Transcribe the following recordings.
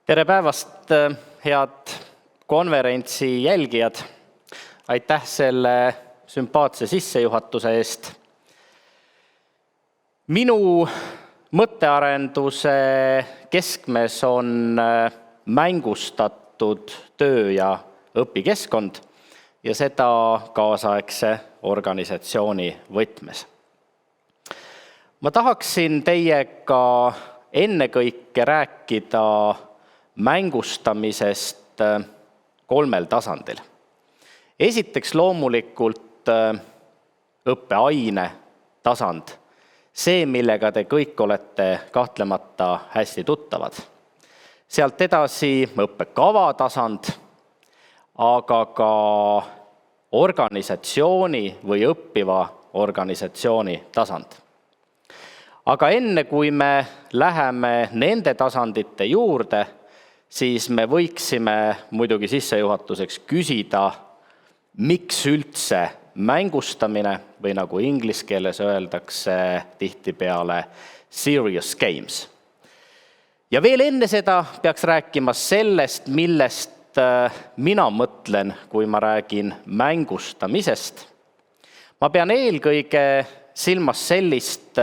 Tere päevast, head konverentsi jälgijad! Aitäh selle sümpaatse sissejuhatuse eest. Minu mõttearenduse keskmes on mängustatud töö- ja õpikeskkond ja seda kaasaegse organisatsiooni võtmes. Ma tahaksin teiega ennekõike rääkida mängustamisest 3 tasandil. Esiteks loomulikult õppeaine tasand, see, millega te kõik olete kahtlemata hästi tuttavad. Sealt edasi õppekava tasand, aga ka organisatsiooni või õppiva organisatsiooni tasand. Aga enne, kui me läheme nende tasandite juurde, siis me võiksime muidugi sissejuhatuseks küsida, miks üldse mängustamine või nagu inglise keeles öeldakse tihtipeale serious games. Ja veel enne seda peaks rääkima sellest, millest mina mõtlen, kui ma räägin mängustamisest. Ma pean eelkõige silmas sellist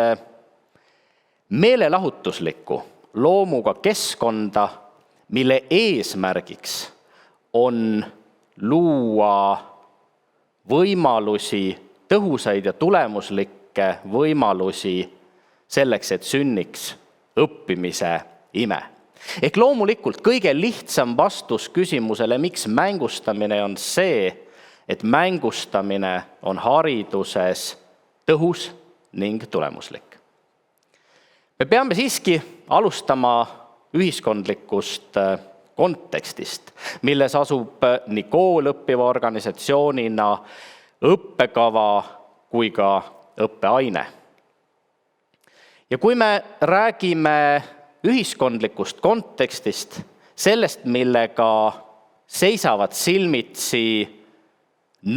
meelelahutuslikku loomuga keskkonda, mille eesmärgiks on luua võimalusi, tõhusaid ja tulemuslikke võimalusi selleks, et sünniks õppimise ime. Ehk loomulikult kõige lihtsam vastus küsimusele, miks mängustamine on see, et mängustamine on hariduses tõhus ning tulemuslik. Me peame siiski alustama ühiskondlikust kontekstist, milles asub nii kool õppiva organisatsioonina, õppekava kui ka õppeaine. Ja kui me räägime ühiskondlikust kontekstist, sellest, millega seisavad silmitsi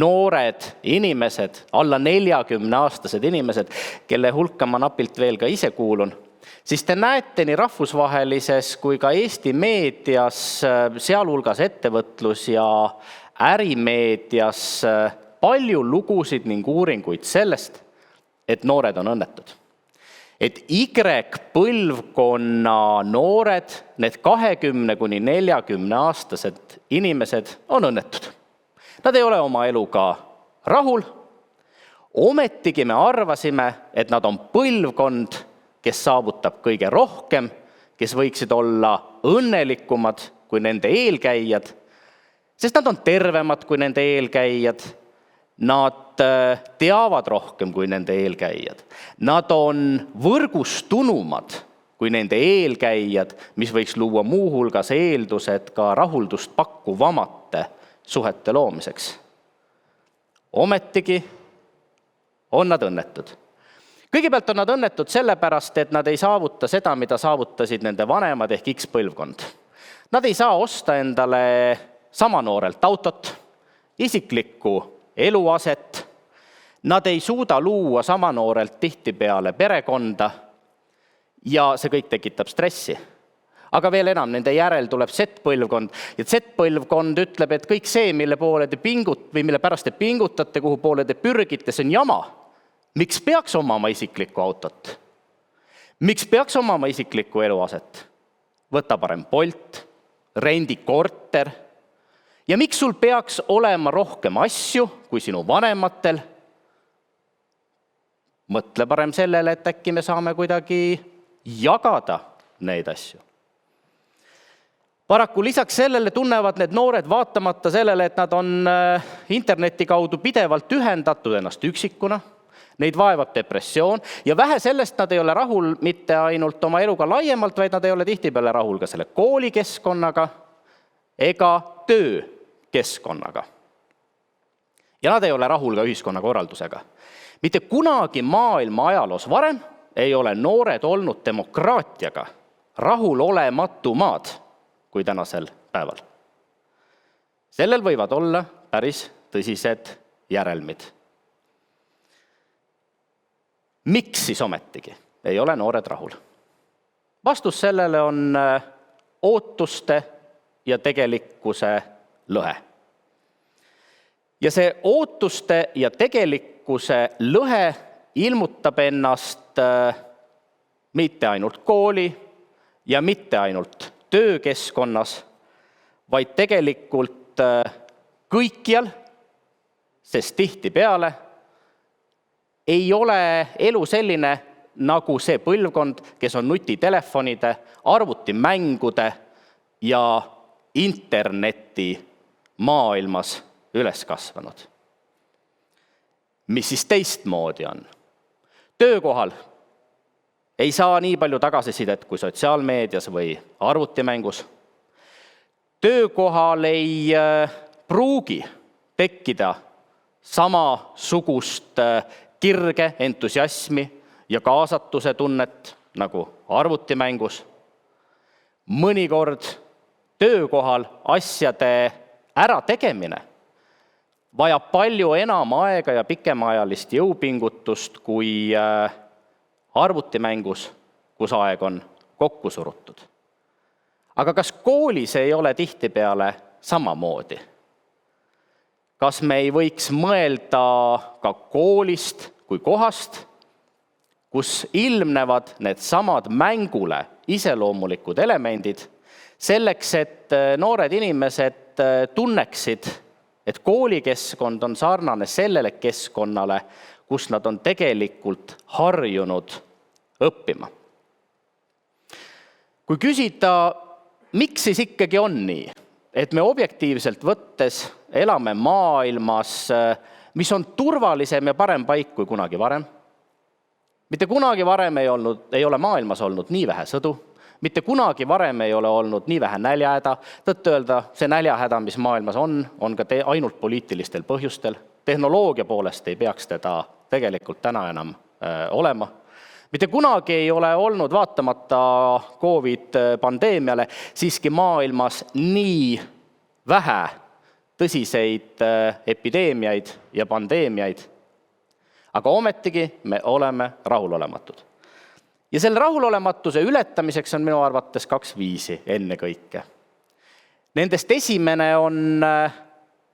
noored inimesed, alla 40-aastased inimesed, kelle hulka ma napilt veel ka ise kuulun, siis te näete nii rahvusvahelises kui ka Eesti meedias, sealhulgas ettevõtlus- ja ärimeedias palju lugusid ning uuringuid sellest, et noored on õnnetud. Et Y-põlvkonna noored, need 20–40-aastased inimesed on õnnetud. Nad ei ole oma eluga rahul, ometigi me arvasime, et nad on põlvkond, kes saavutab kõige rohkem, kes võiksid olla õnnelikumad kui nende eelkäijad, sest nad on tervemad kui nende eelkäijad, nad teavad rohkem kui nende eelkäijad, nad on võrgustunumad kui nende eelkäijad, mis võiks luua muuhulgas eeldused ka rahuldust pakkuvamate suhete loomiseks. Ometigi on nad õnnetud. Kõigepealt on nad õnnetud sellepärast, et nad ei saavuta seda, mida saavutasid nende vanemad ehk X-põlvkond. Nad ei saa osta endale sama noorelt autot, isiklikku eluaset, nad ei suuda luua sama noorelt tihtipeale perekonda ja see kõik tekitab stressi. Aga veel enam, nende järel tuleb Z-põlvkond ja Z-põlvkond ütleb, et kõik see, mille pärast te pingutate, kuhu poole te pürgite, see on jama. Miks peaks omama isiklikku autot? Miks peaks omama isiklikku eluaset? Võta parem Bolt, rendi korter. Ja miks sul peaks olema rohkem asju kui sinu vanematel? Mõtle parem sellele, et äkki me saame kuidagi jagada neid asju. Paraku lisaks sellele tunnevad need noored vaatamata sellele, et nad on interneti kaudu pidevalt ühendatud ennast üksikuna, neid vaevab depressioon ja vähe sellest nad ei ole rahul mitte ainult oma eluga laiemalt, vaid nad ei ole tihtipeale rahul ka selle koolikeskkonnaga ega töökeskkonnaga. Ja nad ei ole rahul ka ühiskonnakorraldusega. Mitte kunagi maailma ajaloos varem ei ole noored olnud demokraatiaga rahulolematumad kui tänasel päeval. Sellel võivad olla päris tõsised järelmid. Miks siis ometigi ei ole noored rahul? Vastus sellele on ootuste ja tegelikkuse lõhe. Ja see ootuste ja tegelikkuse lõhe ilmutab ennast mitte ainult kooli ja mitte ainult töökeskkonnas, vaid tegelikult kõikjal, sest tihtipeale ei ole elu selline, nagu see põlvkond, kes on nutitelefonide, arvutimängude ja interneti maailmas üles kasvanud. Mis siis teistmoodi on? Töökohal ei saa nii palju tagasisidet kui sotsiaalmeedias või arvutimängus. Töökohal ei pruugi tekkida samasugust kirge, entusiasmi ja kaasatuse tunnet nagu arvutimängus. Mõnikord töökohal asjade ärategemine vajab palju enam aega ja pikemaajalist jõupingutust kui arvutimängus, kus aeg on kokku surutud. Aga kas koolis ei ole tihtipeale samamoodi? Kas me ei võiks mõelda ka koolist kui kohast, kus ilmnevad need samad mängule iseloomulikud elemendid, selleks, et noored inimesed tunneksid, et koolikeskkond on sarnane sellele keskkonnale, kus nad on tegelikult harjunud õppima. Kui küsida, miks siis ikkagi on nii, et me objektiivselt võttes elame maailmas, mis on turvalisem ja parem paik kui kunagi varem. Mitte kunagi varem ei ole maailmas olnud nii vähe sõdu, mitte kunagi varem ei ole olnud nii vähe näljahäda. Tõtt-öelda see näljahäda, mis maailmas on ka ainult poliitilistel põhjustel. Tehnoloogia poolest ei peaks teda tegelikult täna enam olema. Mitte kunagi ei ole olnud vaatamata COVID-pandeemiale siiski maailmas nii vähe tõsiseid epideemiaid ja pandeemiaid. Aga ometigi me oleme rahulolematud. Ja selle rahulolematuse ületamiseks on minu arvates 2 viisi enne kõike. Nendest esimene on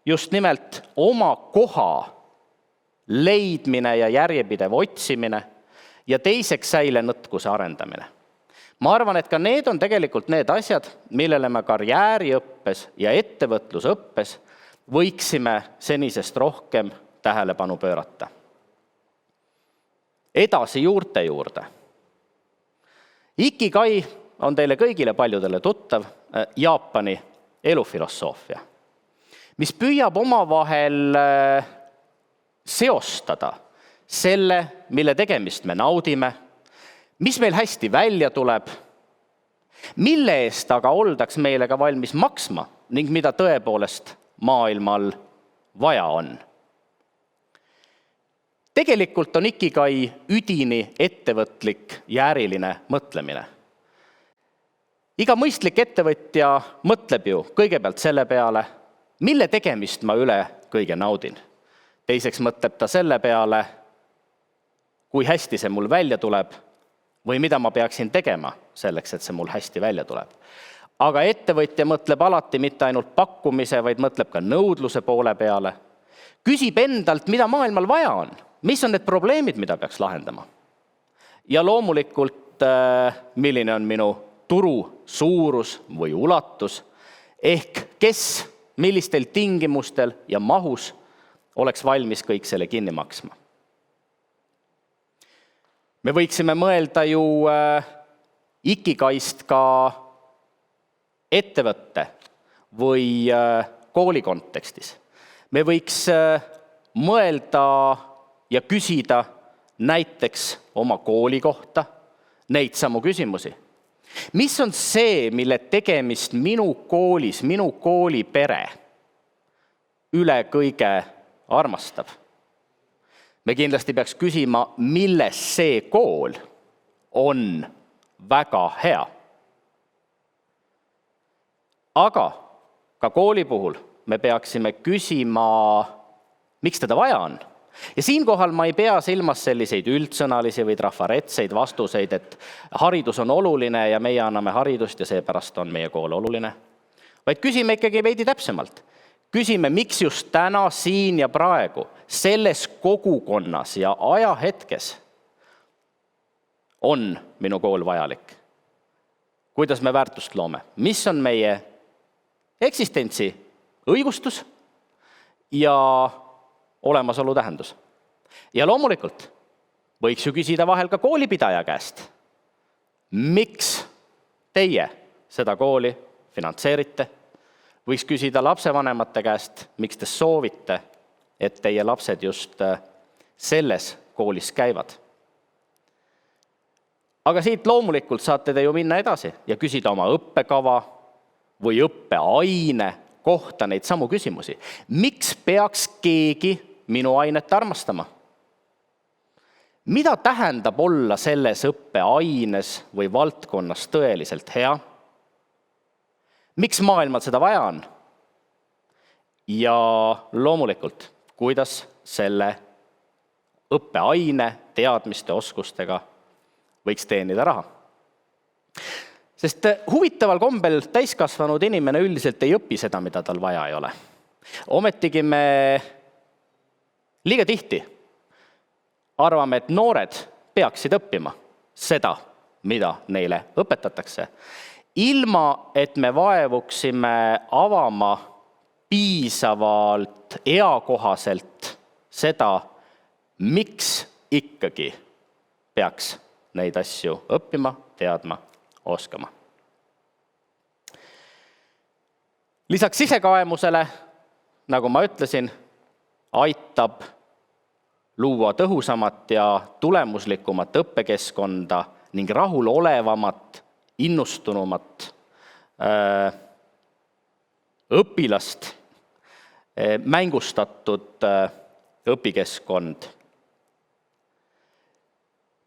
just nimelt oma koha leidmine ja järjepidev otsimine ja teiseks säilenõtkuse arendamine. Ma arvan, et ka need on tegelikult need asjad, millele me karjääriõppes ja ettevõtlusõppes võiksime senisest rohkem tähelepanu pöörata. Edasi juurte juurde. Ikigai on teile kõigile paljudele tuttav Jaapani elufilosoofia, mis püüab omavahel seostada selle, mille tegemist me naudime, mis meil hästi välja tuleb, mille eest aga oldaks meile ka valmis maksma ning mida tõepoolest maailmal vaja on. Tegelikult on ikigai üdini ettevõtlik ja äriline mõtlemine. Iga mõistlik ettevõtja mõtleb ju kõigepealt selle peale, mille tegemist ma üle kõige naudin. Teiseks mõtleb ta selle peale, kui hästi see mul välja tuleb või mida ma peaksin tegema selleks, et see mul hästi välja tuleb. Aga ettevõtja mõtleb alati mitte ainult pakkumise, vaid mõtleb ka nõudluse poole peale. Küsib endalt, mida maailmal vaja on, mis on need probleemid, mida peaks lahendama. Ja loomulikult, milline on minu turu suurus või ulatus, ehk kes millistel tingimustel ja mahus oleks valmis kõik selle kinni maksma. Me võiksime mõelda ju ikigaist ka ettevõtte või kooli kontekstis. Me võiks mõelda ja küsida näiteks oma kooli kohta neid samu küsimusi. Mis on see, mille tegemist minu koolis, minu koolipere üle kõige armastab? Me kindlasti peaks küsima, milles see kool on väga hea. Aga ka kooli puhul me peaksime küsima, miks teda vaja on. Ja siinkohal ma ei pea silmas selliseid üldsõnalisi või trafaretseid vastuseid, et haridus on oluline ja meie anname haridust ja seepärast on meie kool oluline. Vaid küsime ikkagi veidi täpsemalt. Küsime, miks just täna, siin ja praegu, selles kogukonnas ja ajahetkes on minu kool vajalik. Kuidas me väärtust loome? Mis on meie eksistentsi õigustus ja olemasolu tähendus? Ja loomulikult võiks ju küsida vahel ka koolipidaja käest. Miks teie seda kooli finantseerite? Võiks küsida lapsevanemate käest, miks te soovite, et teie lapsed just selles koolis käivad. Aga siit loomulikult saate te ju minna edasi ja küsida oma õppekava või õppeaine kohta neid samu küsimusi. Miks peaks keegi minu ainet armastama? Mida tähendab olla selles õppeaines või valdkonnas tõeliselt hea? Miks maailmal seda vaja on? Ja loomulikult, kuidas selle õppeaine teadmiste oskustega võiks teenida raha? Sest huvitaval kombel täiskasvanud inimene üldiselt ei õpi seda, mida tal vaja ei ole. Ometigi me liiga tihti arvame, et noored peaksid õppima seda, mida neile õpetatakse, ilma et me vaevuksime avama piisavalt eakohaselt seda, miks ikkagi peaks neid asju õppima, teadma, oskama. Lisaks sisekaemusele, nagu ma ütlesin, aitab luua tõhusamat ja tulemuslikumat õppekeskkonda ning rahulolevamat, innustunumat õpilast mängustatud õpikeskkond.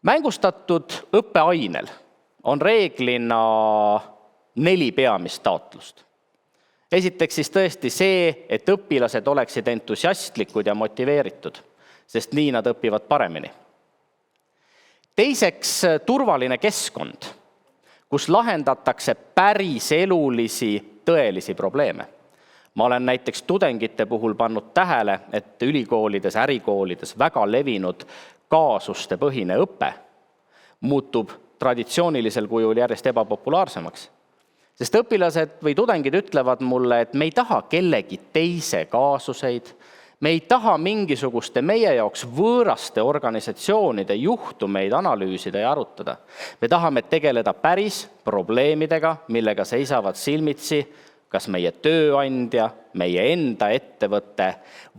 Mängustatud õppeainel on reeglina 4 peamist taotlust. Esiteks siis tõesti see, et õpilased oleksid entusiastlikud ja motiveeritud, sest nii nad õpivad paremini. Teiseks turvaline keskkond, kus lahendatakse päris elulisi, tõelisi probleeme. Ma olen näiteks tudengite puhul pannud tähele, et ülikoolides, ärikoolides väga levinud kaasuste põhine õpe muutub traditsioonilisel kujul järjest ebapopulaarsemaks. Sest õpilased või tudengid ütlevad mulle, et me ei taha kellegi teise kaasuseid, me ei taha mingisuguste meie jaoks võõraste organisatsioonide juhtumeid analüüsida ja arutada. Me tahame tegeleda päris probleemidega, millega seisavad silmitsi kas meie tööandja, meie enda ettevõte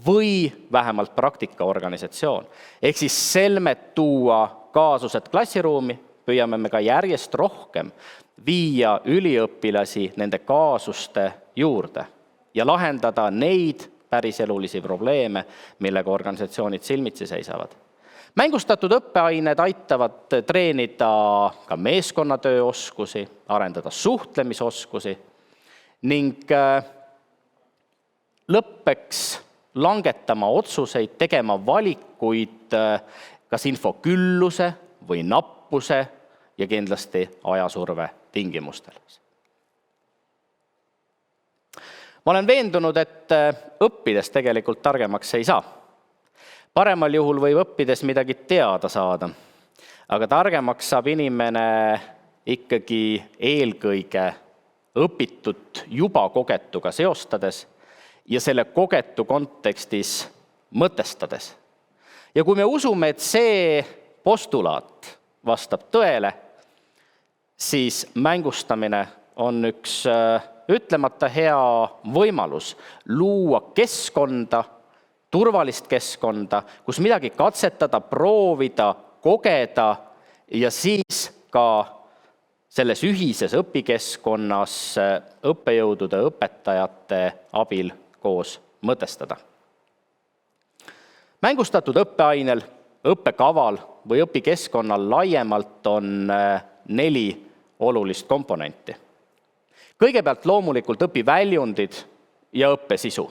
või vähemalt praktikaorganisatsioon. Ehk siis selmet tuua kaasused klassiruumi, püüame me ka järjest rohkem viia üliõpilasi nende kaasuste juurde ja lahendada neid päriselulisi probleeme, millega organisatsioonid silmitsi seisavad. Mängustatud õppeained aitavad treenida ka meeskonnatöö oskusi, arendada suhtlemisoskusi ning lõppeks langetama otsuseid, tegema valikuid kas infokülluse või nappuse ja kindlasti ajasurve tingimustel. Ma olen veendunud, et õppides tegelikult targemaks ei saa. Paremal juhul võib õppides midagi teada saada, aga targemaks saab inimene ikkagi eelkõige õpitud juba kogetuga seostades ja selle kogetu kontekstis mõtestades. Ja kui me usume, et see postulaat vastab tõele, siis mängustamine on üks ütlemata hea võimalus luua keskkonda, turvalist keskkonda, kus midagi katsetada, proovida, kogeda ja siis ka selles ühises õpikeskkonnas õppejõudude, õpetajate abil koos mõtestada. Mängustatud õppeainel, õppekaval või õpikeskkonnal laiemalt on 4 olulist komponenti. Kõigepealt loomulikult õpiväljundid ja õppesisu.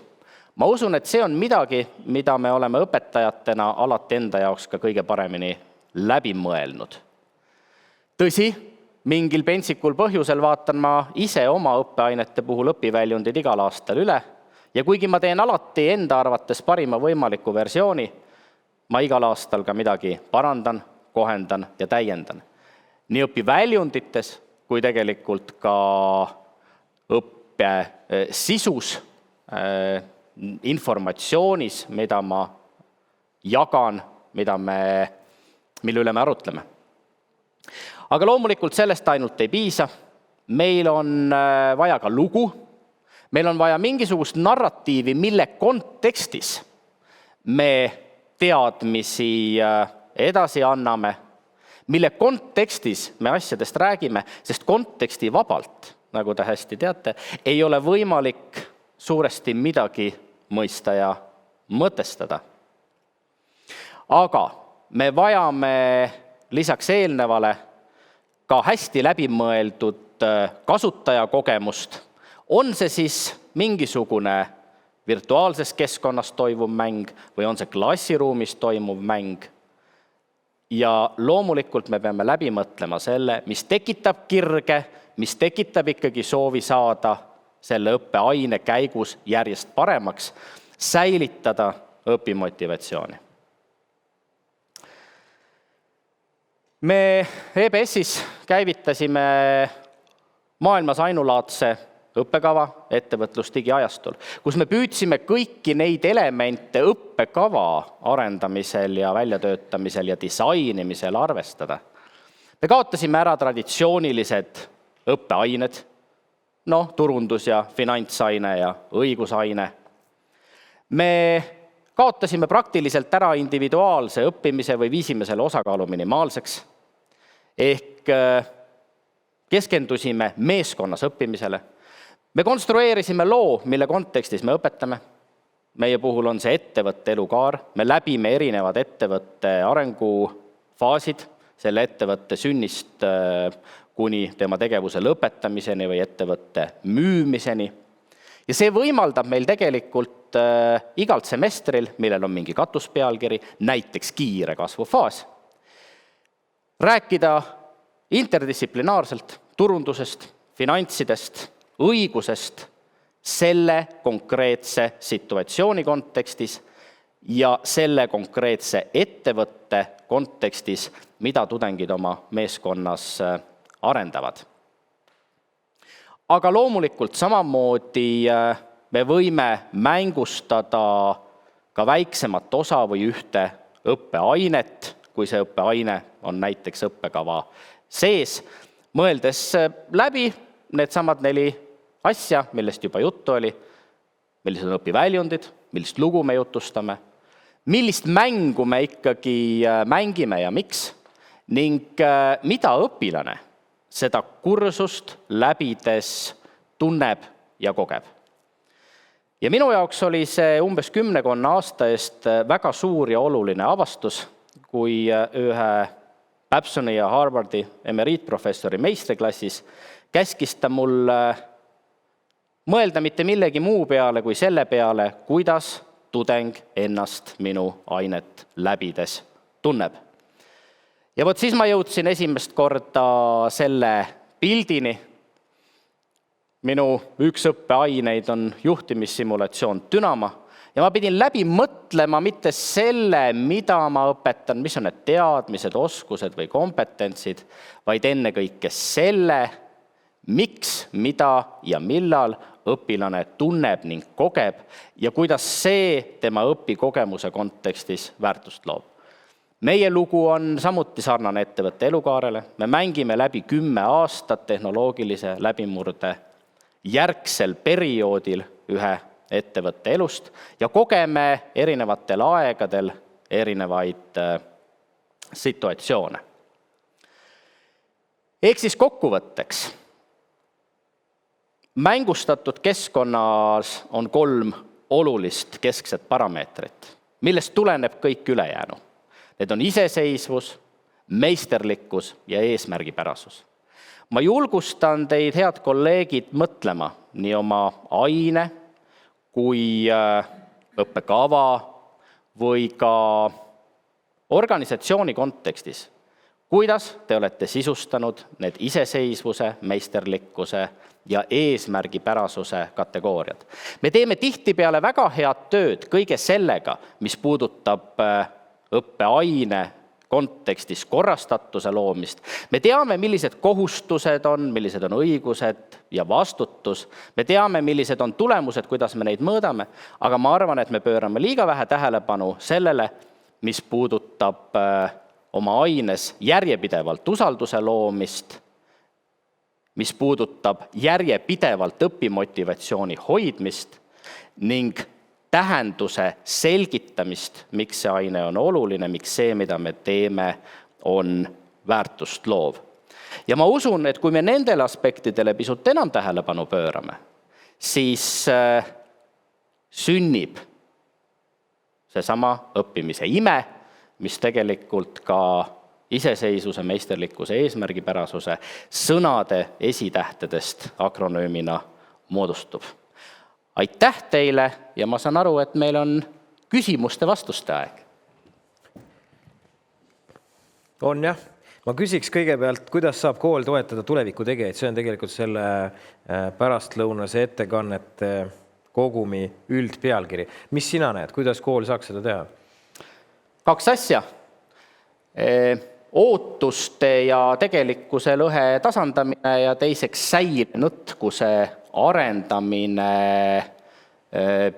Ma usun, et see on midagi, mida me oleme õpetajatena alati enda jaoks ka kõige paremini läbi mõelnud. Tõsi, mingil pentsikul põhjusel vaatan ma ise oma õppeainete puhul õpiväljundid igal aastal üle ja kuigi ma teen alati enda arvates parima võimaliku versiooni, ma igal aastal ka midagi parandan, kohendan ja täiendan. Nii õpiväljundites kui tegelikult ka õppe sisus, informatsioonis, mida ma jagan, mille üle me arutleme. Aga loomulikult sellest ainult ei piisa. Meil on vaja ka lugu. Meil on vaja mingisugust narratiivi, mille kontekstis me teadmisi edasi anname, mille kontekstis me asjadest räägime, sest konteksti vabalt, nagu te hästi teate, ei ole võimalik suuresti midagi mõista ja mõtestada. Aga me vajame lisaks eelnevale ka hästi läbimõeldud kasutajakogemust. On see siis mingisugune virtuaalses keskkonnas toimuv mäng või on see klassiruumis toimuv mäng. Ja loomulikult me peame läbi mõtlema selle, mis tekitab kirge, mis tekitab ikkagi soovi saada selle õppeaine käigus järjest paremaks, säilitada õpimotivatsiooni. Me EBS-is käivitasime maailmas ainulaadse õppekava ettevõtlusdigiajastul, kus me püüdsime kõiki neid elemente õppekava arendamisel ja väljatöötamisel ja disainimisel arvestada. Me kaotasime ära traditsioonilised õppeained, turundus- ja finantsaine ja õigusaine. Me kaotasime praktiliselt ära individuaalse õppimise või viisime selle osakaalu minimaalseks, ehk keskendusime meeskonnas õppimisele. Me konstrueerisime loo, mille kontekstis me õpetame. Meie puhul on see ettevõtte elukaar. Me läbime erinevad ettevõtte arengufaasid, selle ettevõtte sünnist kuni tema tegevuse lõpetamiseni või ettevõtte müümiseni. Ja see võimaldab meil tegelikult igalt semestril, millel on mingi katuspealkiri, näiteks kiire kasvufaas, rääkida interdistsiplinaarselt turundusest, finantsidest, õigusest selle konkreetse situatsiooni kontekstis ja selle konkreetse ettevõtte kontekstis, mida tudengid oma meeskonnas arendavad. Aga loomulikult samamoodi me võime mängustada ka väiksemat osa või ühte õppeainet, kui see õppeaine on näiteks õppekava sees, mõeldes läbi needsamad 4 asja, millest juba juttu oli, millised on õpiväljundid, millist lugu me jutustame, millist mängu me ikkagi mängime ja miks, ning mida õpilane seda kursust läbides tunneb ja kogeb. Ja minu jaoks oli see umbes 10 aasta eest väga suur ja oluline avastus, kui ühe Babsoni ja Harvardi emeriitprofessori meistriklassis käskis ta mul mõelda mitte millegi muu peale kui selle peale, kuidas tudeng ennast minu ainet läbides tunneb. Ja vot siis ma jõudsin esimest korda selle pildini. Minu üks õppeaineid on juhtimissimulatsioon Dynamo ja ma pidin läbi mõtlema mitte selle, mida ma õpetan, mis on need teadmised, oskused või kompetentsid, vaid ennekõike selle, miks, mida ja millal õpilane tunneb ning kogeb ja kuidas see tema õpikogemuse kontekstis väärtust loob. Meie lugu on samuti sarnane ettevõtte elukaarele. Me mängime läbi 10 aastat tehnoloogilise läbimurde järgsel perioodil ühe ettevõtte elust ja kogeme erinevatel aegadel erinevaid situatsioone. Ehk siis kokkuvõtteks. Mängustatud keskkonnas on 3 olulist keskset parameetrit, millest tuleneb kõik ülejäänu. Need on iseseisvus, meisterlikkus ja eesmärgipärasus. Ma julgustan teid, head kolleegid, mõtlema nii oma aine kui õppekava või ka organisatsiooni kontekstis, kuidas te olete sisustanud need iseseisvuse, meisterlikkuse ja eesmärgipärasuse kategooriad. Me teeme tihtipeale väga head tööd kõige sellega, mis puudutab õppeaine kontekstis korrastatuse loomist. Me teame, millised kohustused on, millised on õigused ja vastutus. Me teame, millised on tulemused, kuidas me neid mõõdame, aga ma arvan, et me pöörame liiga vähe tähelepanu sellele, mis puudutab oma aines järjepidevalt usalduse loomist, mis puudutab järjepidevalt õpimotivatsiooni hoidmist ning tähenduse selgitamist, miks see aine on oluline, miks see, mida me teeme, on väärtust loov. Ja ma usun, et kui me nendele aspektidele pisut enam tähelepanu pöörame, siis sünnib seesama õppimise ime, mis tegelikult ka iseseisvuse, meisterlikkuse, eesmärgipärasuse sõnade esitähtedest akronüümina moodustub. Aitäh teile ja ma saan aru, et meil on küsimuste-vastuste aeg. On jah. Ma küsiks kõigepealt, kuidas saab kool toetada tuleviku tegijaid. See on tegelikult selle pärastlõunase ettekannete kogumi üldpealkiri. Mis sina näed, kuidas kool saaks seda teha? 2 asja. Ootuste ja tegelikkuse lõhe tasandamine ja teiseks säilenõtkuse arendamine,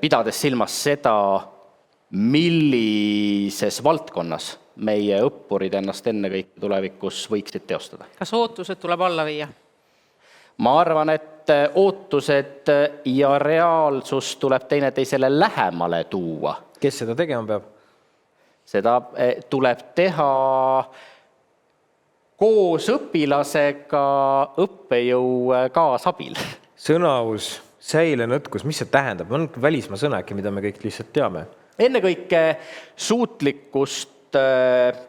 pidades silmas seda, millises valdkonnas meie õppurid ennast ennekõike tulevikus võiksid teostada. Kas ootused tuleb alla viia? Ma arvan, et ootused ja reaalsus tuleb teineteisele lähemale tuua. Kes seda tegema peab? Seda tuleb teha koos õpilasega õppejõu kaasabil. Sõnaus, säilenõtkus, mis see tähendab? On välismaa sõna äkki, mida me kõik lihtsalt teame? Ennekõike suutlikkust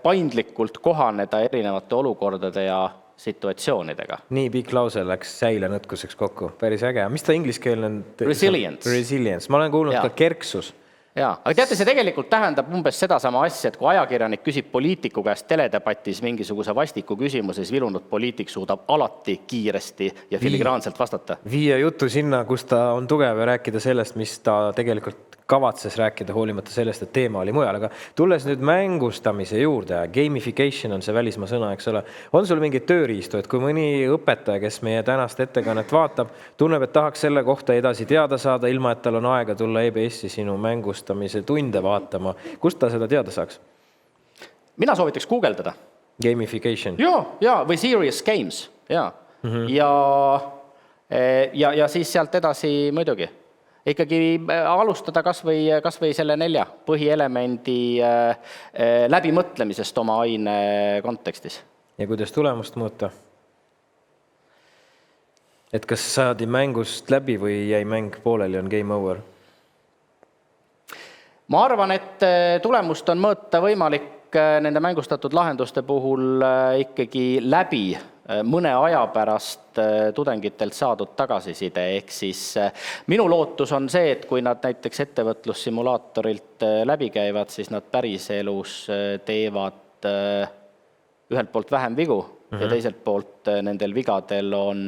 paindlikult kohaneda erinevate olukordade ja situatsioonidega. Nii pikk lause läks säilenõtkuseks kokku. Päris äge. Mis ta ingliskeelne on? Resilience. Resilience. Ma olen kuulnud ka kerksus. Jaa, aga teate, see tegelikult tähendab umbes sedasama asja, et kui ajakirjanik küsib poliitiku käest teledebatis mingisuguse vastiku küsimuse, siis vilunud poliitik suudab alati kiiresti ja filigraanselt vastata. Viia jutu sinna, kus ta on tugev ja rääkida sellest, mis ta tegelikult kavatses rääkida, hoolimata sellest, et teema oli mujal. Aga tulles nüüd mängustamise juurde, gamification on see välismaa sõna, eks ole. On sul mingi tööriistu, et kui mõni õpetaja, kes meie tänast ettekannet vaatab, tunneb, et tahaks selle kohta edasi teada saada, ilma et tal on aega tulla EBS-i sinu mängustamise tunde vaatama, kust ta seda teada saaks? Mina soovitaks guugeldada. Gamification. Jaa, või serious games. Jaa. Ja siis sealt edasi muidugi. Ikkagi alustada kas või selle 4 põhielemendi läbimõtlemisest oma aine kontekstis. Ja kuidas tulemust mõõta? Et kas saadi mängust läbi või jäi mäng pooleli, on game over? Ma arvan, et tulemust on mõõta võimalik nende mängustatud lahenduste puhul ikkagi läbi mõne aja pärast tudengitelt saadud tagasiside. Ehk siis minu lootus on see, et kui nad näiteks ettevõtlussimulaatorilt läbi käivad, siis nad päriselus teevad ühelt poolt vähem vigu ja teiselt poolt nendel vigadel on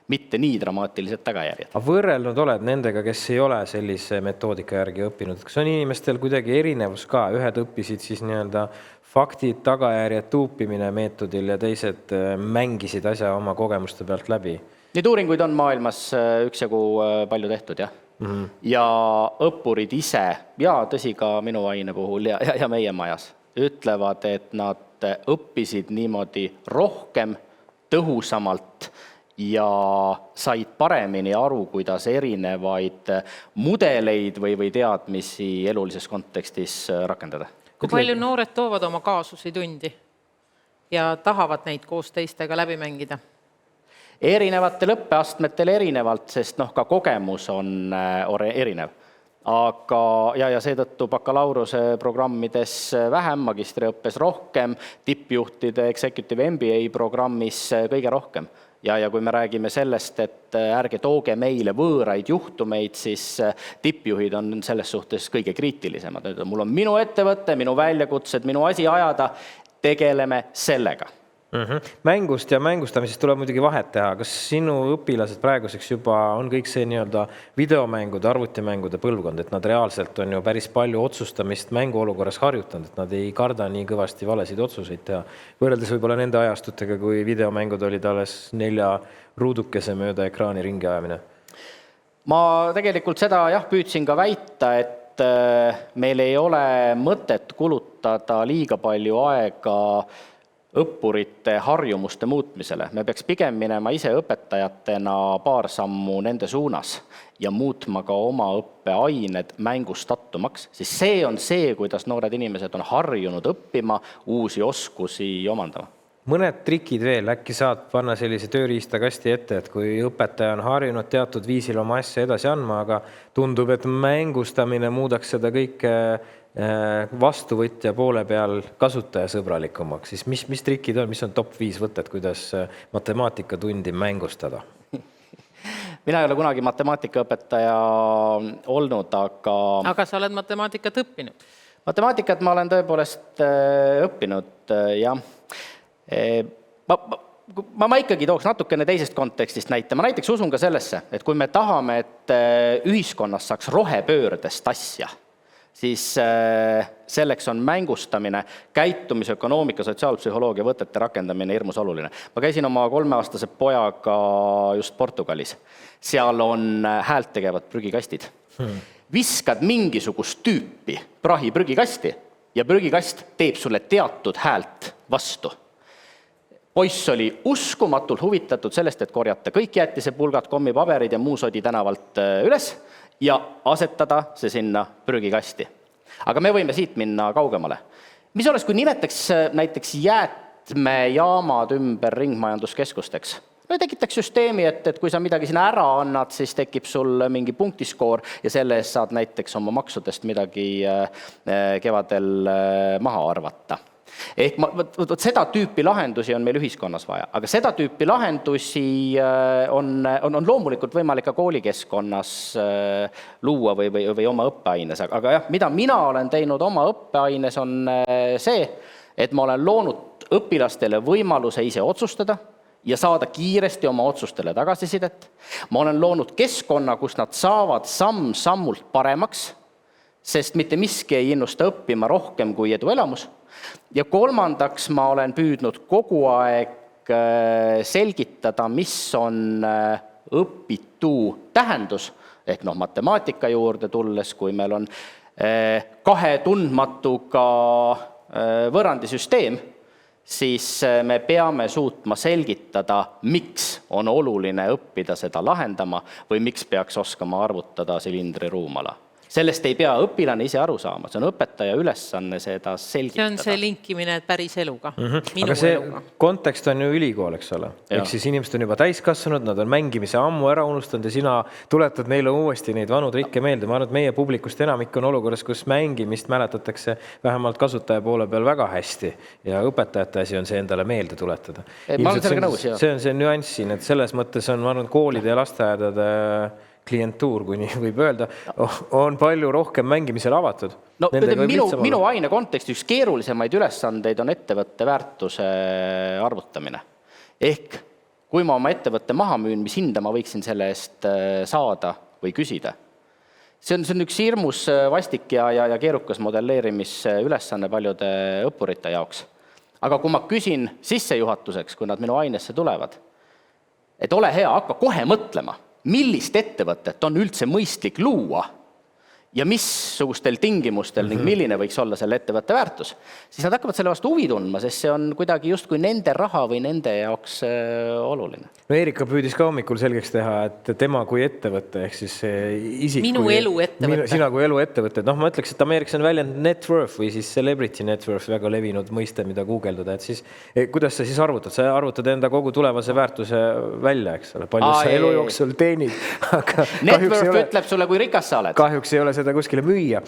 mitte nii dramaatilised tagajärjed. Aga võrrelnud oled nendega, kes ei ole sellise metoodika järgi õppinud? Kas on inimestel kuidagi erinevus ka? Ühed õppisid siis nii-öelda faktid, tagajärjed, tuupimine meetodil ja teised mängisid asja oma kogemuste pealt läbi? Neid uuringuid on maailmas üksjagu palju tehtud, jah. Ja õppurid ise, ja tõsi ka minu aine puhul ja meie majas, ütlevad, et nad õppisid niimoodi rohkem, tõhusamalt ja said paremini aru, kuidas erinevaid mudeleid või teadmisi elulises kontekstis rakendada. Kui palju noored toovad oma kaasusi tundi ja tahavad neid koos teistega läbi mängida? Erinevatel õppeastmetel erinevalt, sest ka kogemus on erinev. Aga ja seetõttu bakalaureuse programmides vähem, magistriõppes rohkem, tippjuhtide executive MBA programmis kõige rohkem. ja kui me räägime sellest, et ärge tooge meile võõraid juhtumeid, siis tippjuhid on selles suhtes kõige kriitilisemad. Mul on minu ettevõte, minu väljakutsed, minu asi ajada, tegeleme sellega. Mängust ja mängustamisest tuleb muidugi vahet teha. Kas sinu õpilased praeguseks juba on kõik see nii-öelda videomängude, arvutimängude põlvkond, et nad reaalselt on ju päris palju otsustamist mänguolukorras harjutanud, et nad ei karda nii kõvasti valesid otsuseid teha. Võrreldes võib-olla nende ajastutega, kui videomängud olid alles 4 ruudukese mööda ekraani ringi ajamine? Ma tegelikult seda püüdsin ka väita, et meil ei ole mõtet kulutada liiga palju aega õppurite harjumuste muutmisele. Me peaks pigem minema ise õpetajatena paar sammu nende suunas ja muutma ka oma õppeained mängustattumaks, siis see on see, kuidas noored inimesed on harjunud õppima, uusi oskusi omandama. Mõned trikid veel, äkki saad panna sellise tööriistakasti ette, et kui õpetaja on harjunud teatud viisil oma asja edasi andma, aga tundub, et mängustamine muudaks seda kõike vastuvõtja poole peal kasutajasõbralikumaks, siis mis trikid on, mis on top 5 võtted, kuidas matemaatikatundi mängustada? Mina ei ole kunagi matemaatikaõpetaja olnud, Aga sa oled matemaatikat õppinud? Matemaatikat ma olen tõepoolest õppinud, jah. Ma ikkagi tooks natukene teisest kontekstist näite. Ma näiteks usun ka sellesse, et kui me tahame, et ühiskonnas saaks rohepöördest asja, siis selleks on mängustamine, käitumisökonoomika, sotsiaalpsühholoogia võtete rakendamine hirmus oluline. Ma käisin oma 3-aastase pojaga just Portugalis. Seal on häält tegevad prügikastid. Viskad mingisugust tüüpi prahi prügikasti ja prügikast teeb sulle teatud häält vastu. Poiss oli uskumatult huvitatud sellest, et korjata kõik jätise pulgad, kommipaberid ja muu sodi tänavalt üles ja asetada see sinna prügikasti. Aga me võime siit minna kaugemale. Mis oleks, kui nimetaks näiteks jäätmejaamad ümber ringmajanduskeskusteks? No tekitaks süsteemi, et kui sa midagi sinna ära annad, siis tekib sul mingi punktiskoor ja selle eest saad näiteks oma maksudest midagi kevadel maha arvata. Ehk seda tüüpi lahendusi on meil ühiskonnas vaja, aga seda tüüpi lahendusi on loomulikult võimalik ka koolikeskkonnas luua või oma õppeaines. Aga jah, mida mina olen teinud oma õppeaines on see, et ma olen loonud õpilastele võimaluse ise otsustada ja saada kiiresti oma otsustele tagasisidet. Ma olen loonud keskkonna, kus nad saavad samm-sammult paremaks, sest mitte miski ei innusta õppima rohkem kui eduelamus. Ja kolmandaks ma olen püüdnud kogu aeg selgitada, mis on õpitu tähendus, ehk matemaatika juurde tulles, kui meil on 2 tundmatuga võrrandisüsteem, siis me peame suutma selgitada, miks on oluline õppida seda lahendama või miks peaks oskama arvutada silindri ruumala. Sellest ei pea õpilane ise aru saama, see on õpetaja ülesanne seda selgitada. See on see linkimine päris eluga, minu aga see eluga. Kontekst on ju ülikool, eks ole. Ehk siis inimesed on juba täiskasvanud, nad on mängimise ammu ära unustanud ja sina tuletad neile uuesti neid vanu trikke meelde. Ma arvan, et meie publikust enamik on olukorras, kus mängimist mäletatakse vähemalt kasutaja poole peal väga hästi ja õpetajate asi on see endale meelde tuletada. Ma olen sellega nõus, jah. See on see nüanss siin, et selles mõttes on, ma arvan, koolide ja lasteaedade klientuur, kui nii võib öelda, on palju rohkem mängimisel avatud. No, minu aine konteksti üks keerulisemaid ülesandeid on ettevõtte väärtuse arvutamine. Ehk kui ma oma ettevõtte maha müün, mis hinda ma võiksin selle eest saada või küsida. See on üks hirmus vastik ja keerukas modelleerimisülesanne paljude õppurite jaoks. Aga kui ma küsin sissejuhatuseks, kui nad minu ainesse tulevad, et ole hea, hakka kohe mõtlema, millist ettevõtet on üldse mõistlik luua ja missugustel tingimustel ning milline võiks olla selle ettevõtte väärtus, siis nad hakkavad selle vastu huvi tundma, sest see on kuidagi just kui nende raha või nende jaoks oluline. No Erika püüdis ka hommikul selgeks teha, et tema kui ettevõtte, ehk siis isik minu elu ettevõtte. Sina kui elu ettevõtte. Ma ütleks, et Ameerikas on väljend net worth või siis celebrity net worth, väga levinud mõiste, mida guugeldada. Et siis, kuidas sa siis arvutad? Sa arvutad enda kogu tulevase väärtuse välja, eks ole. Palju sa elu jooksul teenid. Net worth ütleb sulle, kui rikas sa oled. Kahjuks ei ole seda kuskile müüa.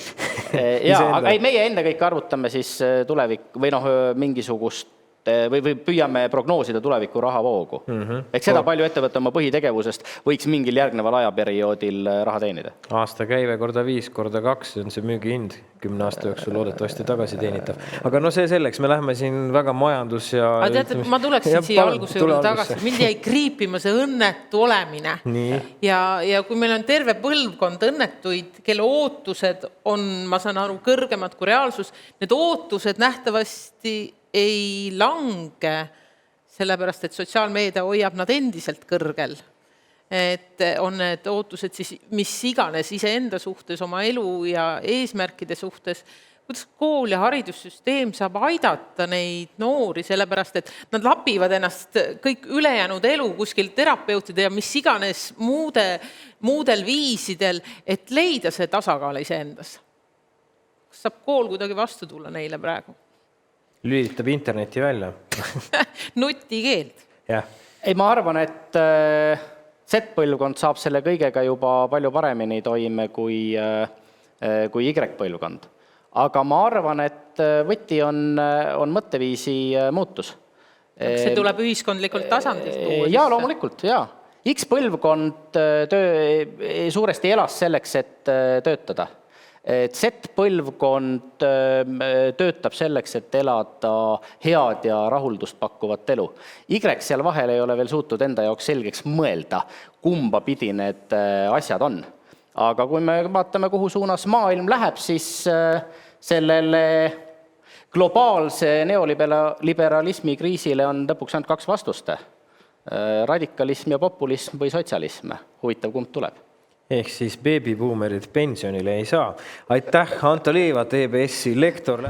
Aga meie enne kõik arvutame siis tulevik või mingisugust või püüame prognoosida tuleviku rahavoogu. Ehk seda palju ettevõtte oma põhitegevusest võiks mingil järgneval ajaperioodil raha teenida. Aasta käive korda 5 korda 2 on see müügihind 10 aasta jooksul loodetavasti tagasi teenitav. Aga no see selleks, me lähme siin väga majandus ja... Aga teate, ma tuleksin siia alguse juurde tagasi. Mind jäi kriipima see õnnetu olemine. Ja kui meil on terve põlvkond õnnetuid, kelle ootused on, ma saan aru, kõrgemad kui reaalsus, need ootused nähtavasti ei lange, sellepärast, et sotsiaalmeedia hoiab nad endiselt kõrgel. Et on need ootused siis, mis iganes iseenda suhtes, oma elu ja eesmärkide suhtes, kuidas kool ja haridussüsteem saab aidata neid noori, sellepärast, et nad lapivad ennast kõik ülejäänud elu kuskil terapeutide ja mis iganes muudel viisidel, et leida see tasakaal iseendas. Kas saab kool kuidagi vastu tulla neile praegu? Lülitab interneti välja. Nutikeeld. Jah. Ei, ma arvan, et Z-põlvkond saab selle kõigega juba palju paremini toime kui Y-põlvkond. Aga ma arvan, et võti on mõtteviisi muutus. See tuleb ühiskondlikult tasandilt? Jaa, loomulikult, jaa. X-põlvkond suuresti elas selleks, et töötada. Z-põlvkond töötab selleks, et elada head ja rahuldust pakkuvat elu. Y seal vahel ei ole veel suutnud enda jaoks selgeks mõelda, kumba pidi need asjad on. Aga kui me vaatame, kuhu suunas maailm läheb, siis sellele globaalse neoliberalismi kriisile on lõpuks ainult 2 vastust. Radikalism ja populism või sotsialism. Huvitav, kumb tuleb. Ehk siis beebibuumerid pensionile ei saa. Aitäh, Anto Liivat, EBS-i lektor.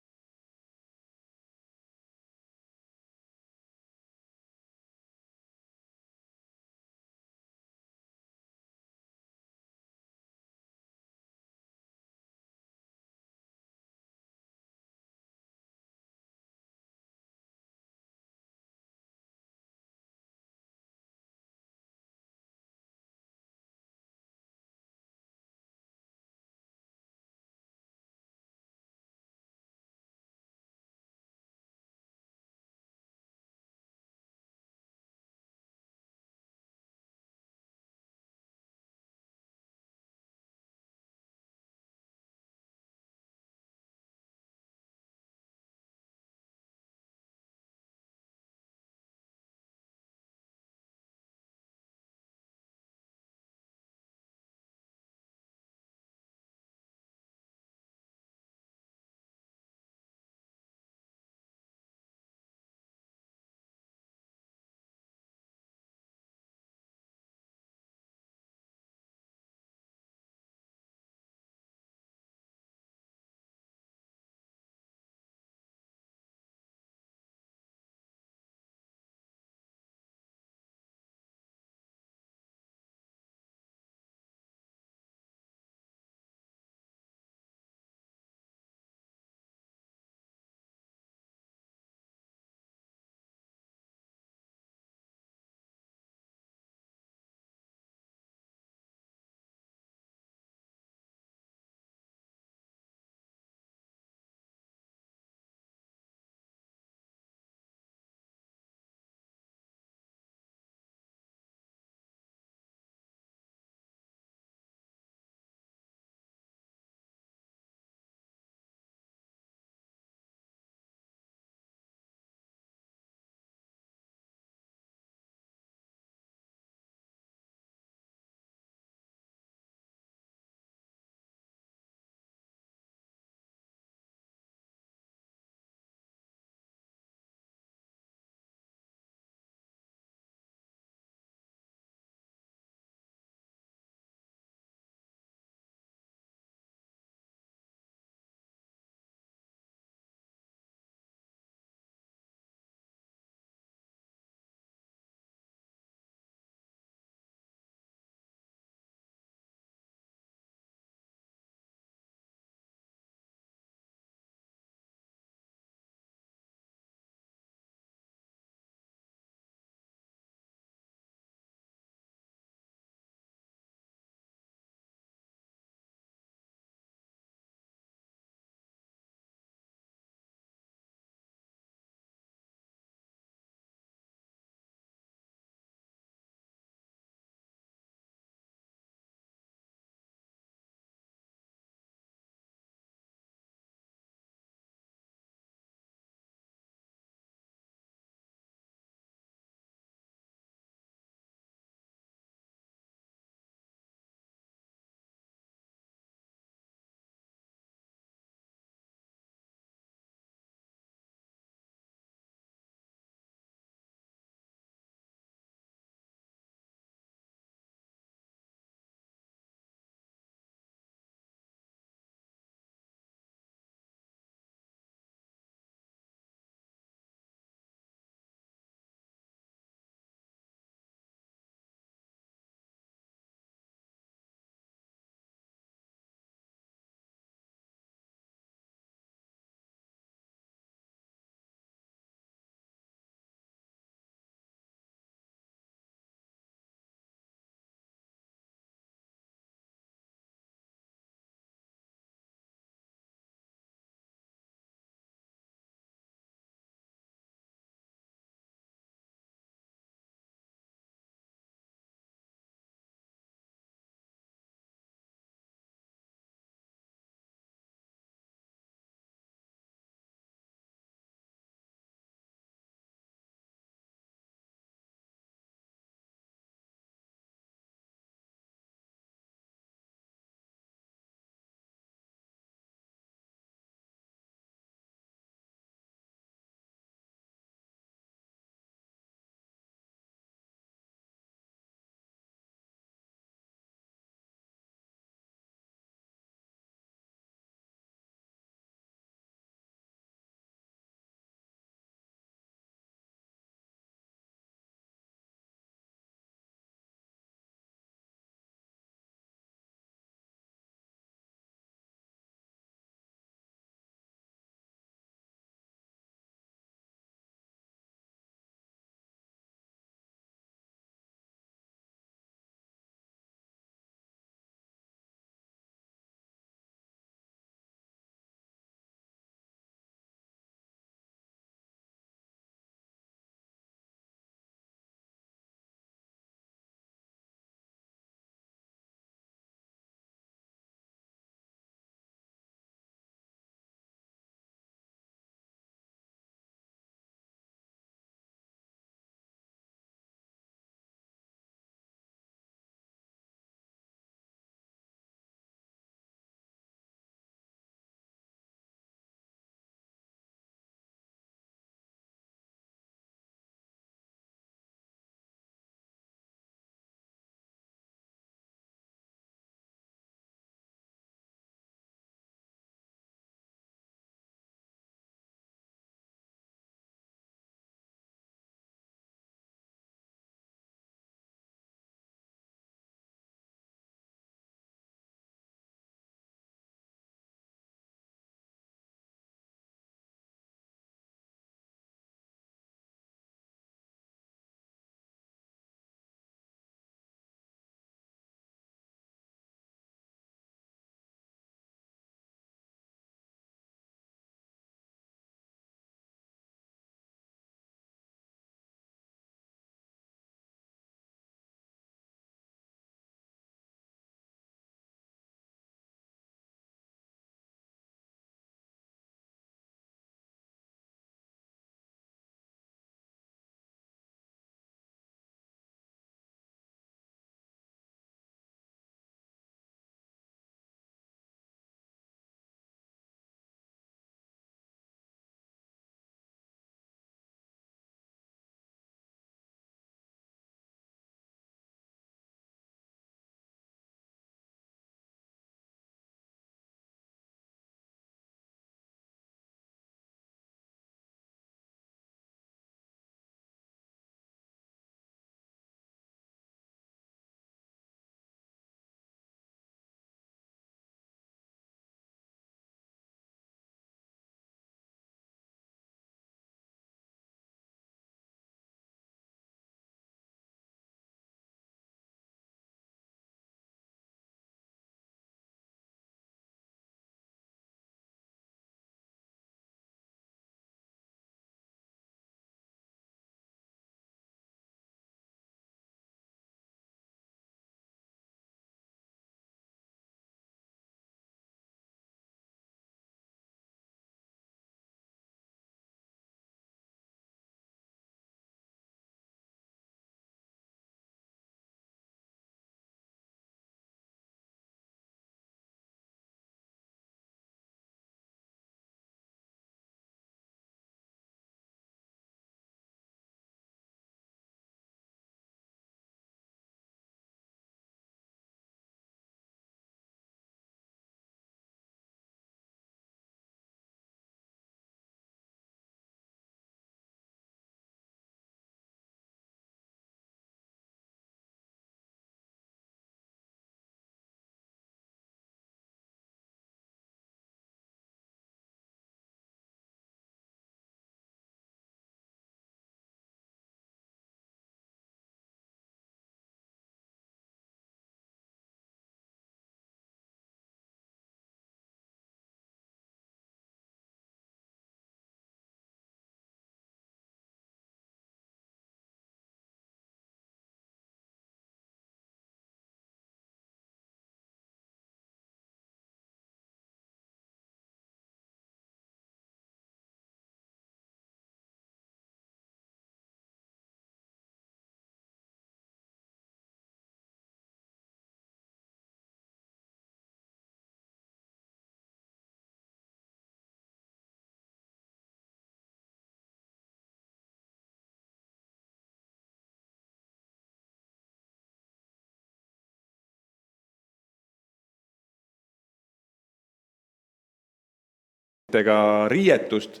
riietust,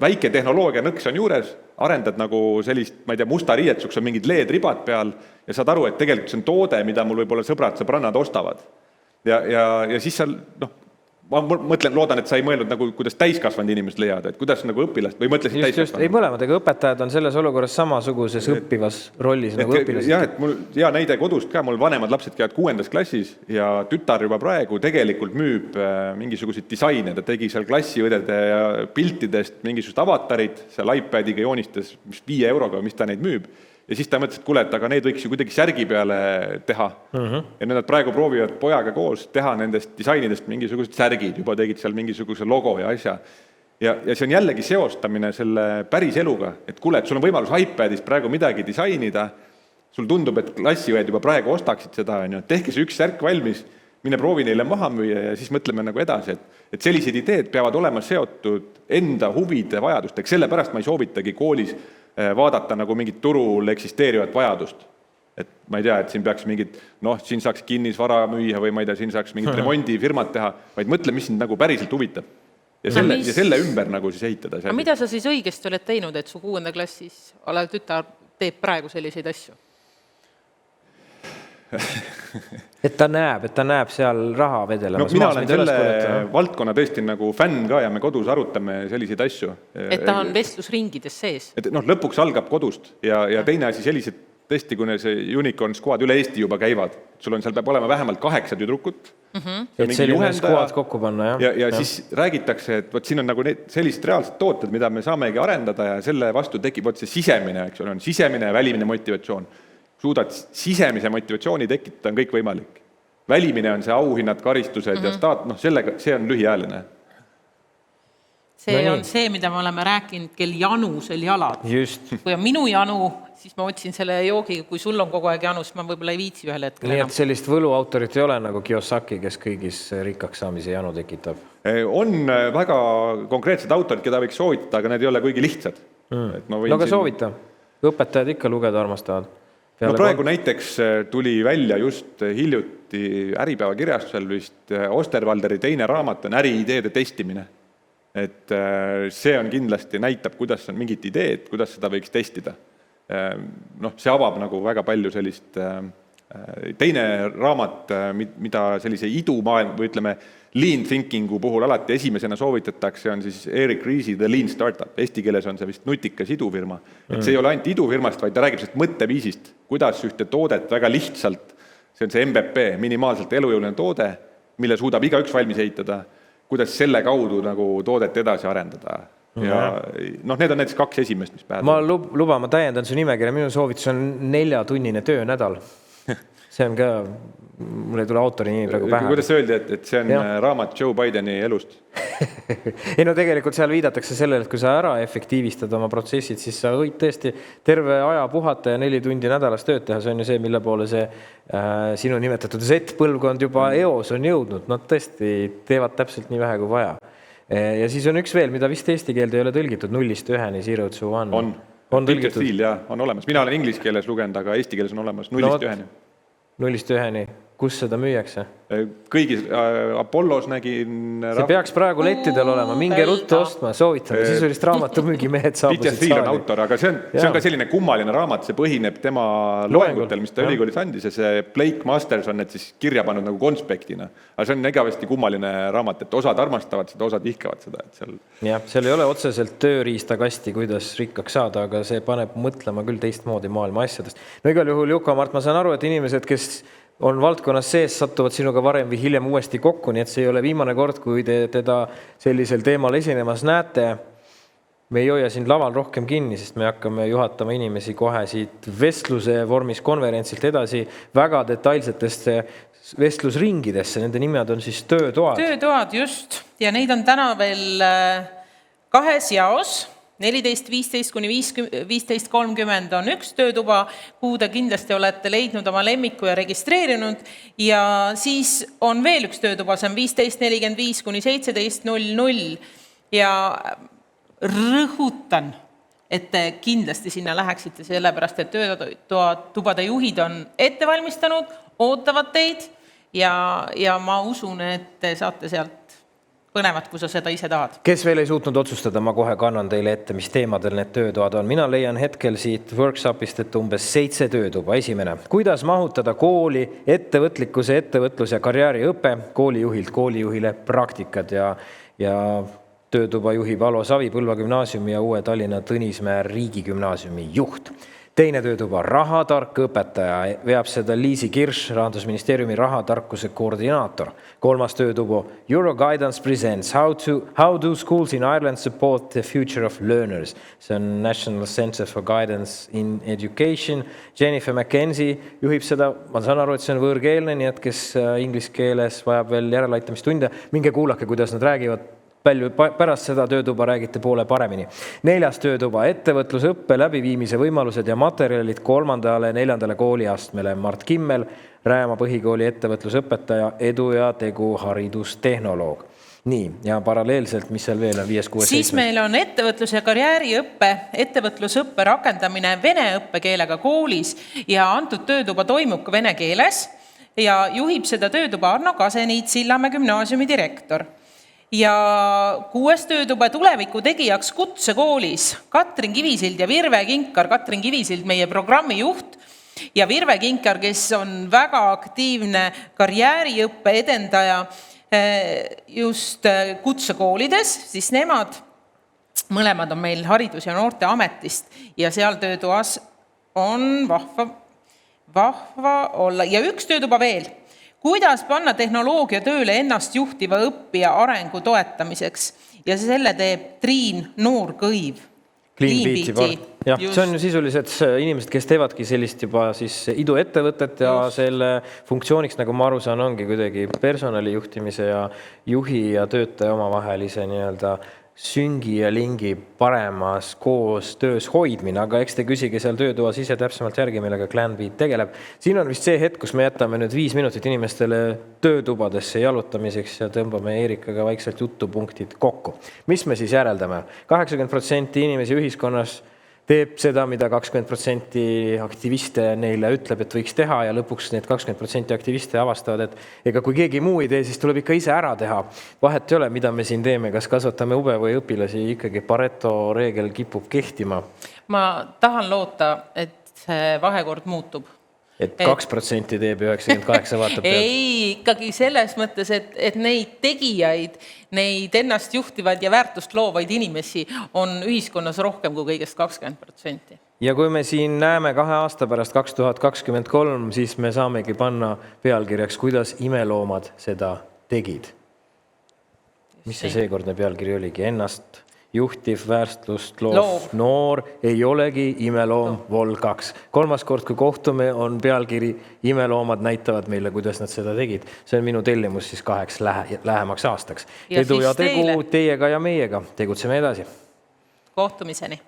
väike tehnoloogia nõks on juures, arendad nagu sellist, ma ei tea, musta riietuks on mingid LED-ribad peal ja saad aru, et tegelikult see on toode, mida mul võib-olla sõbrannad ostavad. Ja siis seal, ma mõtlen, loodan, et sa ei mõelnud nagu, kuidas täiskasvanud inimesed leiavad, et kuidas nagu õpilast või mõtlesid täiskasvanud? Ei mõlemad, ega õpetajad on selles olukorras samasuguses õppivas rollis nagu õpilased. Jah, et mul hea näide kodust ka, mul vanemad lapsed käivad 6. klassis ja tütar juba praegu tegelikult müüb mingisuguseid disaine, ta tegi seal klassiõdede ja piltidest mingisugused avatarid, seal iPadiga joonistas 5 euroga, mis ta neid müüb. Ja siis ta mõtles, et kuule, et aga need võiks ju kuidagi särgi peale teha. Ja nad praegu proovivad pojaga koos teha nendest disainidest mingisugused särgid, juba tegid seal mingisuguse logo ja asja. Ja see on jällegi seostamine selle päris eluga, et kuule, et sul on võimalus iPadist praegu midagi disainida, sul tundub, et klassiõed juba praegu ostaksid seda, tehke see üks särk valmis, mine proovi neile maha müüa ja siis mõtleme nagu edasi, et sellised ideed peavad olema seotud enda huvide vajadustega, sellepärast ma ei soovitagi koolis vaadata nagu mingit turul eksisteerivat vajadust. Et ma ei tea, et siin peaks mingid, siin saaks kinnisvara müüa või ma ei tea, siin saaks mingit remondifirmat teha, vaid mõtle, mis sind nagu päriselt huvitab. Ja selle ümber nagu siis ehitada. Aga mida sa siis õigesti oled teinud, et su 6. klassis olev tütar teeb praegu selliseid asju? et ta näeb seal raha vedelemas. Mina olen selle valdkonna tõesti nagu fänn ka ja me kodus arutame selliseid asju. Et ta on vestlusringides sees. Et lõpuks algab kodust ja teine asi sellised tõesti, kui see Unicorn Squad üle Eesti juba käivad. Sul on seal peab olema vähemalt 8 tüdrukut. Et selline squad kokku panna, jah. Ja siis räägitakse, et siin on nagu sellised reaalsed tooted, mida me saamegi arendada ja selle vastu tekib see sisemine, eks on sisemine ja välimine motivatsioon. Suudad sisemise motivatsiooni tekitada, on kõik võimalik. Välimine on see auhinnad, karistused ja staat, see on lühiajaline. See on see, mida me oleme rääkinud, kel janusel jalad. Just. Kui on minu janu, siis ma otsin selle joogiga, kui sul on kogu aeg janus, ma võib-olla ei viitsi ühel hetkel. Nii, et sellist võluautorit ei ole nagu Kiyosaki, kes kõigis rikkaks saamise janu tekitab? On väga konkreetsed autorid, keda võiks soovitada, aga need ei ole kuigi lihtsad. No aga soovita. Õpetajad ikka lugeda armastavad. Praegu näiteks tuli välja just hiljuti Äripäeva kirjastusel vist Osterwalderi teine raamat on äriideede testimine. Et see on kindlasti näitab, kuidas on mingid ideed, kuidas seda võiks testida. See avab nagu väga palju sellist teine raamat, mida sellise idumaailm või ütleme lean thinkingu puhul alati esimesena soovitatakse, on siis Eric Ries'i The Lean Startup. Eesti keeles on see vist nutikas idufirma. Et see ei ole ainult idufirmast, vaid ta räägib sellest mõtteviisist, kuidas ühte toodet väga lihtsalt, see on see MVP, minimaalselt elujõuline toode, mille suudab igaüks valmis ehitada, kuidas selle kaudu nagu toodet edasi arendada. Ja need on näiteks 2 esimest, mis päev. Ma täiendan su nimekirja, minu soovitus on 4-tunnine töönädal. See on ka, mul ei tule autori nimi praegu pähe. Kuidas öeldi, et see on raamat Joe Bideni elust? Ei tegelikult seal viidatakse sellele, et kui sa ära efektiivistad oma protsessid, siis sa võid tõesti terve aja puhata ja 4 tundi nädalas tööd teha. See on ju see, mille poole see sinu nimetatud Z-põlvkond juba eos on jõudnud. Nad tõesti teevad täpselt nii vähe kui vaja. Ja siis on üks veel, mida vist eesti keelde ei ole tõlgitud, 0-1, 0 to 1. On tõlgitud? On olemas. Mina olen inglise keeles lugenud, aga eesti keeles on olemas 0-1. 0-1. Kus seda müüakse? Kõigis Apollos nägin... See peaks praegu lettidel olema, minge ruttu ostma, soovitame, sisulist raamatummüügimehed saabusid saali. Peter Thiel on autor, aga see on ka selline kummaline raamat, see põhineb tema loengutel, mis ta ülikoolis andis ja see Blake Masters on need siis kirja pannud nagu konspektina. Aga see on igavesti kummaline raamat, et osad armastavad seda, osad vihkavad seda. Seal ei ole otseselt tööriistakasti, kuidas rikkaks saada, aga see paneb mõtlema küll teistmoodi maailma asjadest. No igal juhul, Juka-Mart, ma saan aru, et inimesed, kes on valdkonnas sees, satuvad sinuga varem või hiljem uuesti kokku, nii et see ei ole viimane kord, kui te teda sellisel teemal esinemas näete. Me ei hoia siin laval rohkem kinni, sest me hakkame juhatama inimesi kohe siit vestluse vormis konverentsilt edasi väga detailsetesse vestlusringidesse. Nende nimed on siis töötoad. Töötoad, just. Ja neid on täna veel 2 jaos. 14.15 kuni 15.30 on üks töötuba, kuhu te kindlasti olete leidnud oma lemmiku ja registreerinud. Ja siis on veel üks töötuba, see on 15.45 kuni 17.00. Ja rõhutan, et te kindlasti sinna läheksite sellepärast, et töötubade juhid on ette valmistanud, ootavad teid ja ma usun, et te saate sealt põnevat, kui sa seda ise tahad. Kes veel ei suutnud otsustada, ma kohe kannan teile ette, mis teemadel need töötoad on. Mina leian hetkel siit workshopist, et umbes 7 töötuba. Esimene, kuidas mahutada kooli ettevõtlikkuse, ettevõtlus ja karjääriõpe, koolijuhilt koolijuhile praktikad ja töötuba juhib Alo Savi, Põlva gümnaasiumi ja Uue Tallinna Tõnismäe riigigümnaasiumi juht. Teine töötuba, rahatark õpetaja, veab seda Liisi Kirš, Rahandusministeeriumi rahatarkuse koordinaator. Kolmas töötuba, Euroguidance presents how do schools in Ireland support the future of learners. See on National Center for Guidance in Education. Jennifer McKenzie juhib seda, ma saan aru, et see on võõrkeelne, nii et kes inglise keeles vajab veel järeleaitamistunde, minge kuulake, kuidas nad räägivad. Palju pärast seda töötuba räägite poole paremini. 4. töötuba, ettevõtlusõppe läbiviimise võimalused ja materjalid 3. ja 4. kooliastmele. Mart Kimmel, Rääma põhikooli ettevõtlusõpetaja, edu ja tegu haridustehnoloog. Nii, ja paralleelselt, mis seal veel on 5, 6, 7? Siis meil on ettevõtlus- ja karjääriõppe, ettevõtlusõppe rakendamine vene õppekeelega koolis ja antud töötuba toimub ka vene keeles ja juhib seda töötuba Arno Kaseniit, Sillamäe gümnaasiumi direktor. Ja 6. töötuba tuleviku tegijaks kutsekoolis Katrin Kivisild ja Virve Kinkar. Katrin Kivisild, meie programmi juht, ja Virve Kinkar, kes on väga aktiivne karjääriõppe edendaja just kutsekoolides, siis nemad mõlemad on meil Haridus- ja Noorteametist ja seal töötoas on vahva olla. Ja 1 töötuba veel. Kuidas panna tehnoloogia tööle ennast juhtiva õppija arengu toetamiseks ja selle teeb Triin Noorkõiv. Jah, see on ju sisuliselt inimesed, kes teevadki sellist juba siis iduettevõtet ja selle funktsiooniks, nagu ma aru saan, ongi kuidagi personalijuhtimise ja juhi ja töötaja omavahelise nii-öelda syngi ja lingi paremas koos töös hoidmine, aga eks te küsige seal töötoas ise täpsemalt järgi, millega Clanbeat tegeleb. Siin on vist see hetk, kus me jätame nüüd 5 minutit inimestele töötubadesse jalutamiseks ja tõmbame Eerikaga vaikselt jutupunktid kokku. Mis me siis järeldame? 80% inimesi ühiskonnas teeb seda, mida 20% aktiviste neile ütleb, et võiks teha ja lõpuks need 20% aktiviste avastavad, et ega kui keegi muu ei tee, siis tuleb ikka ise ära teha. Vahet ei ole, mida me siin teeme, kas kasvatame ube või õpilasi, ikkagi Pareto reegel kipub kehtima. Ma tahan loota, et see vahekord muutub. Et 2% teeb 98 vaatab pealt. Ei, ikkagi selles mõttes, et neid tegijaid, neid ennast juhtivaid ja väärtust loovaid inimesi on ühiskonnas rohkem kui kõigest 20%. Ja kui me siin näeme 2 aasta pärast 2023, siis me saamegi panna pealkirjaks, kuidas imeloomad seda tegid. Mis see seekordne pealkiri oligi? Ennast juhtiv väärtust loov noor ei olegi imeloom vol 2. 3. kord, kui kohtume, on pealkiri imeloomad näitavad meile, kuidas nad seda tegid. See on minu tellimus siis 2 lähemaks aastaks. Edu ja tegu teiega ja meiega. Tegutseme edasi. Kohtumiseni.